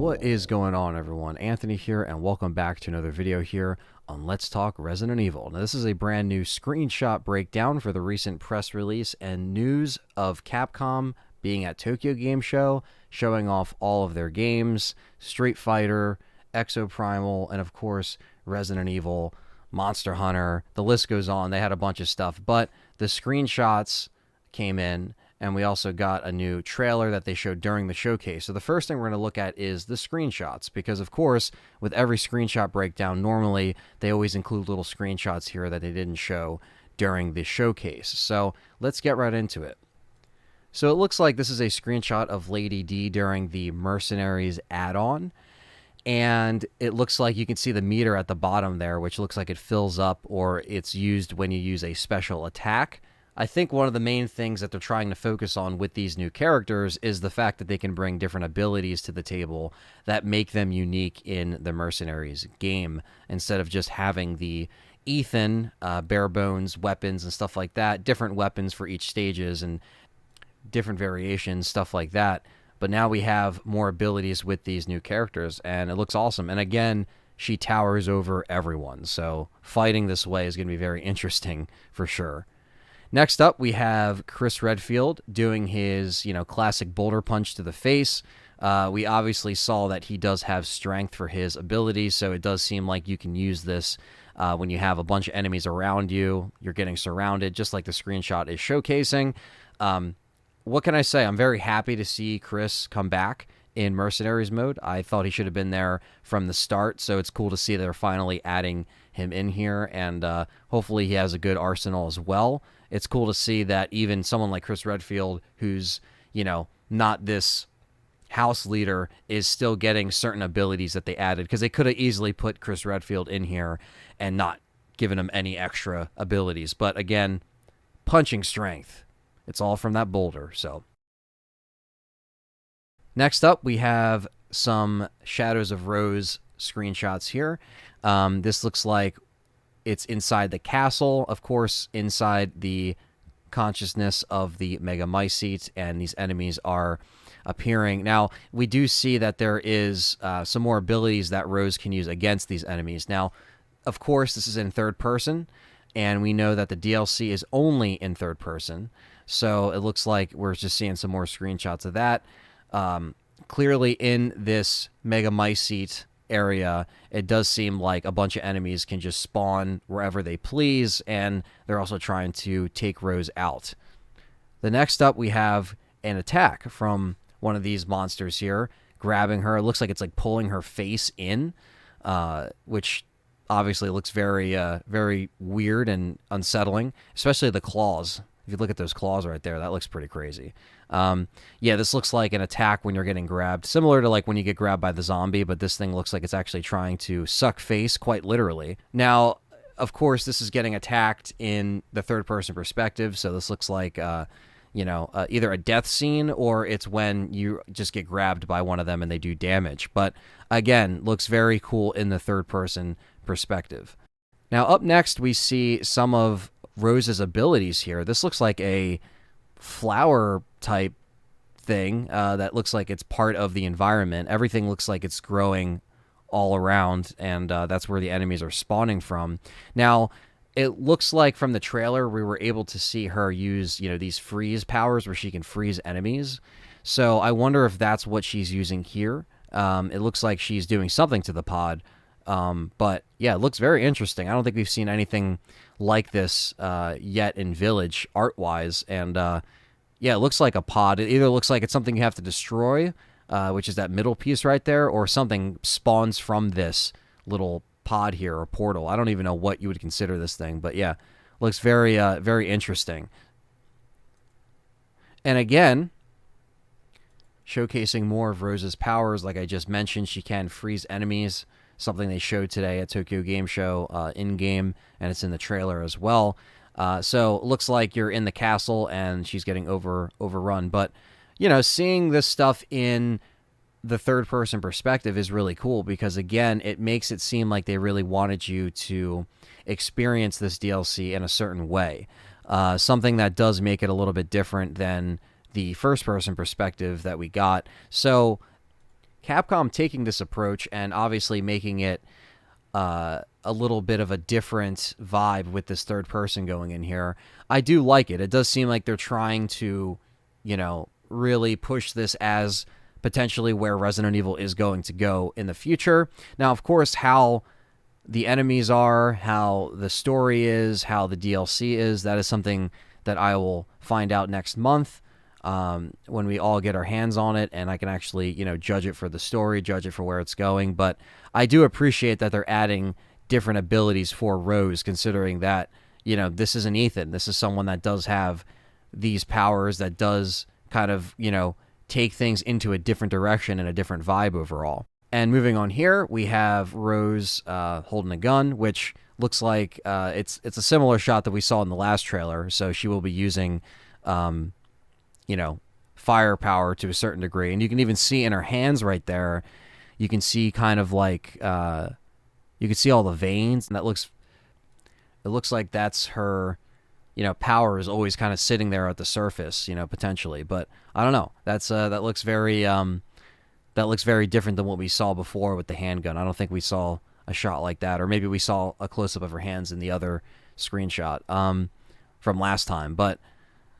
What is going on, everyone? Anthony here, and welcome back to another video here on Let's Talk Resident Evil. Now, this is a brand new screenshot breakdown for the recent press release and news of Capcom being at Tokyo Game Show, showing off all of their games, Street Fighter, Exoprimal, and of course, Resident Evil, Monster Hunter. The list goes on. They had a bunch of stuff, but the screenshots came in, and we also got a new trailer that they showed during the showcase. So the first thing we're going to look at is the screenshots, because of course, with every screenshot breakdown, normally they always include little screenshots here that they didn't show during the showcase. So let's get right into it. So it looks like this is a screenshot of Lady D during the Mercenaries add-on. And it looks like you can see the meter at the bottom there, which looks like it fills up, or it's used when you use a special attack. I think one of the main things that they're trying to focus on with these new characters is the fact that they can bring different abilities to the table that make them unique in the Mercenaries game, instead of just having the Ethan bare bones weapons and stuff like that, different weapons for each stages and different variations, stuff like that. But now we have more abilities with these new characters, and it looks awesome. And again, she towers over everyone, so fighting this way is going to be very interesting for sure. Next up, we have Chris Redfield doing his, classic boulder punch to the face. We obviously saw that he does have strength for his abilities, so it does seem like you can use this when you have a bunch of enemies around you. You're getting surrounded, just like the screenshot is showcasing. What can I say? I'm very happy to see Chris come back in Mercenaries mode. I thought he should have been there from the start, so it's cool to see they're finally adding him in here, and hopefully he has a good arsenal as well. It's cool to see that even someone like Chris Redfield, who's, not this house leader, is still getting certain abilities that they added, because they could have easily put Chris Redfield in here and not given him any extra abilities. But again, punching strength. It's all from that boulder, so. Next up, we have some Shadows of Rose screenshots here. This looks like it's inside the castle, of course, inside the consciousness of the Mega Mycete, and these enemies are appearing. Now, we do see that there is some more abilities that Rose can use against these enemies. Now, of course, this is in third person, and we know that the DLC is only in third person, so it looks like we're just seeing some more screenshots of that. Clearly, in this Mega Mycete area, it does seem like a bunch of enemies can just spawn wherever they please, and they're also trying to take Rose out. The next up, we have an attack from one of these monsters here, grabbing her. It looks like it's like pulling her face in, which obviously looks very, very weird and unsettling, especially the claws. If you look at those claws right there, that looks pretty crazy. Yeah, this looks like an attack when you're getting grabbed, similar to like when you get grabbed by the zombie, but this thing looks like it's actually trying to suck face, quite literally. Now, of course, this is getting attacked in the third-person perspective, so this looks like, either a death scene, or it's when you just get grabbed by one of them and they do damage. But again, looks very cool in the third-person perspective. Now, up next, we see some of Rose's abilities here. This looks like a flower type thing that looks like it's part of the environment. Everything looks like it's growing all around, and that's where the enemies are spawning from. Now, it looks like from the trailer we were able to see her use, these freeze powers where she can freeze enemies. So I wonder if that's what she's using here. It looks like she's doing something to the pod. But yeah, it looks very interesting. I don't think we've seen anything like this yet in Village art-wise, and yeah, it looks like a pod. It either looks like it's something you have to destroy, which is that middle piece right there, or something spawns from this little pod here, or portal. I don't even know what you would consider this thing, but yeah, looks very, very interesting. And again, showcasing more of Rose's powers. Like I just mentioned, she can freeze enemies, something they showed today at Tokyo Game Show in-game, and it's in the trailer as well. So it looks like you're in the castle and she's getting overrun. But, seeing this stuff in the third-person perspective is really cool, because, again, it makes it seem like they really wanted you to experience this DLC in a certain way. Something that does make it a little bit different than the first-person perspective that we got. So Capcom taking this approach and obviously making it a little bit of a different vibe with this third person going in here. I do like it. It does seem like they're trying to, really push this as potentially where Resident Evil is going to go in the future. Now, of course, how the enemies are, how the story is, how the DLC is, that is something that I will find out next month when we all get our hands on it and I can actually, judge it for the story, judge it for where it's going. But I do appreciate that they're adding different abilities for Rose, considering that, this isn't Ethan. This is someone that does have these powers, that does kind of, take things into a different direction and a different vibe overall. And moving on here, we have Rose holding a gun, which looks like it's a similar shot that we saw in the last trailer. So she will be using, firepower to a certain degree. And you can even see in her hands right there, you can see kind of like, you can see all the veins. And it looks like that's her, power is always kind of sitting there at the surface, potentially. But I don't know. That looks very different than what we saw before with the handgun. I don't think we saw a shot like that, or maybe we saw a close-up of her hands in the other screenshot from last time. But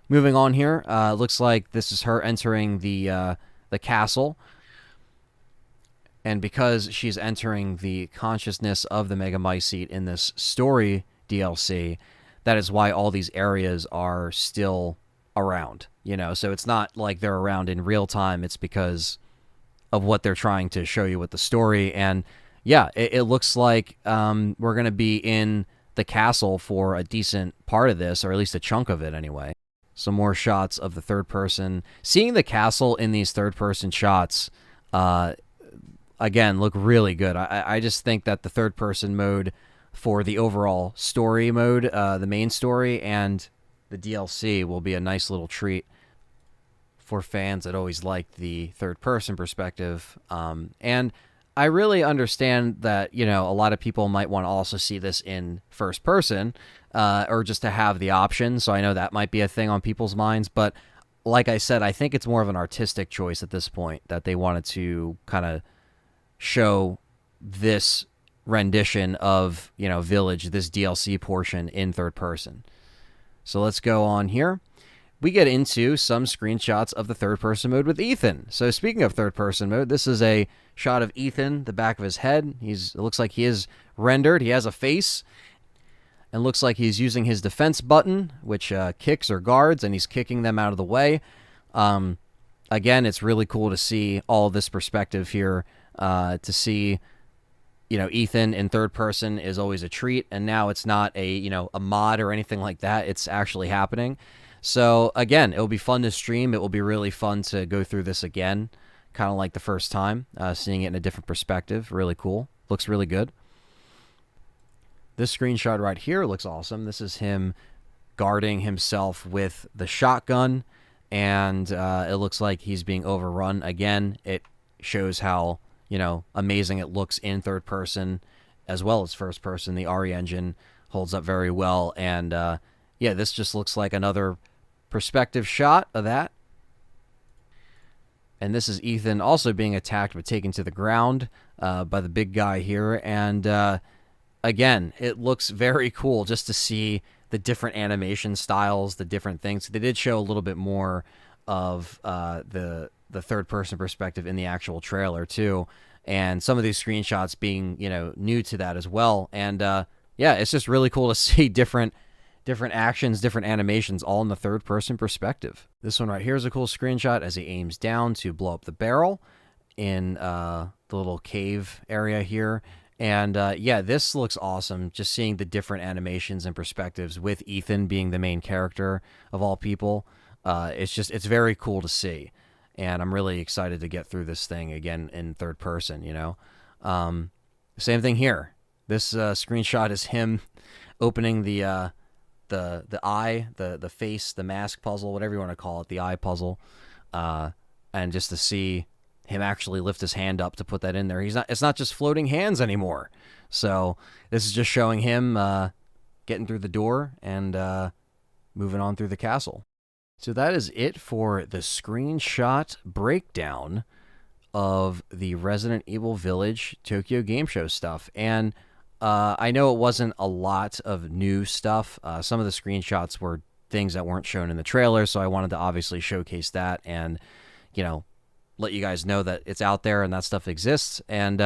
moving on here, looks like this is her entering the castle, and because she's entering the consciousness of the Megamycete in this story DLC, that is why all these areas are still around. So it's not like they're around in real time. It's because of what they're trying to show you with the story. And yeah, it looks like we're going to be in the castle for a decent part of this, or at least a chunk of it anyway. Some more shots of the third person. Seeing the castle in these third person shots, again, look really good. I just think that the third person mode for the overall story mode, the main story, and the DLC will be a nice little treat for fans that always like the third-person perspective. And I really understand that, a lot of people might want to also see this in first person, or just to have the option. So I know that might be a thing on people's minds. But like I said, I think it's more of an artistic choice at this point, that they wanted to kind of show this rendition of, Village, this DLC portion in third person. So let's go on here. We get into some screenshots of the third-person mode with Ethan. So speaking of third-person mode, this is a shot of Ethan, the back of his head. It looks like he is rendered. He has a face. And looks like he's using his defense button, which kicks or guards, and he's kicking them out of the way. Again, it's really cool to see all this perspective here. To see, Ethan in third person is always a treat. And now it's not a mod or anything like that. It's actually happening. So, again, it'll be fun to stream. It will be really fun to go through this again, kind of like the first time, seeing it in a different perspective. Really cool. Looks really good. This screenshot right here looks awesome. This is him guarding himself with the shotgun, and it looks like he's being overrun again. It shows how, amazing it looks in third person as well as first person. The RE engine holds up very well, and yeah, this just looks like another perspective shot of that. And this is Ethan also being attacked but taken to the ground by the big guy here. And again, it looks very cool just to see the different animation styles, the different things. They did show a little bit more of the third-person perspective in the actual trailer too, and some of these screenshots being new to that as well. And yeah, it's just really cool to see different actions, different animations, all in the third-person perspective. This one right here is a cool screenshot as he aims down to blow up the barrel in the little cave area here. And yeah, this looks awesome, just seeing the different animations and perspectives with Ethan being the main character of all people. It's very cool to see. And I'm really excited to get through this thing again in third person, Same thing here. This screenshot is him opening the eye, the face, the mask puzzle, whatever you want to call it, the eye puzzle, and just to see him actually lift his hand up to put that in there. It's not just floating hands anymore. So this is just showing him getting through the door and moving on through the castle. So that is it for the screenshot breakdown of the Resident Evil Village Tokyo Game Show stuff. And I know it wasn't a lot of new stuff. Some of the screenshots were things that weren't shown in the trailer, so I wanted to obviously showcase that and, you know, let you guys know that it's out there and that stuff exists. And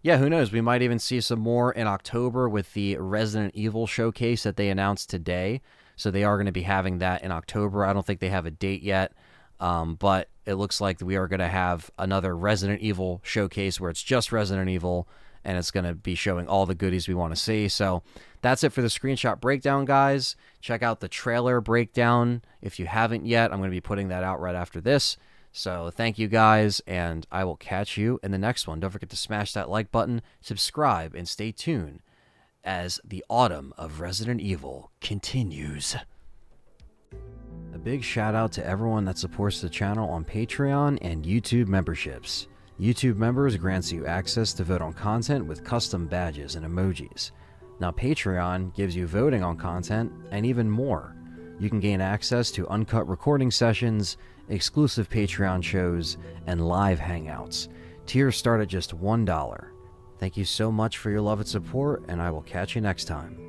yeah, who knows? We might even see some more in October with the Resident Evil showcase that they announced today. So they are going to be having that in October. I don't think they have a date yet, but it looks like we are going to have another Resident Evil showcase where it's just Resident Evil, and it's going to be showing all the goodies we want to see. So that's it for the screenshot breakdown, guys. Check out the trailer breakdown if you haven't yet. I'm going to be putting that out right after this. So thank you guys, and I will catch you in the next one. Don't forget to smash that like button, subscribe, and stay tuned as the autumn of Resident Evil continues. A big shout out to everyone that supports the channel on Patreon and YouTube memberships. YouTube members grants you access to vote on content with custom badges and emojis. Now Patreon gives you voting on content and even more. You can gain access to uncut recording sessions, exclusive Patreon shows, and live hangouts. Tiers start at just $1. Thank you so much for your love and support, and I will catch you next time.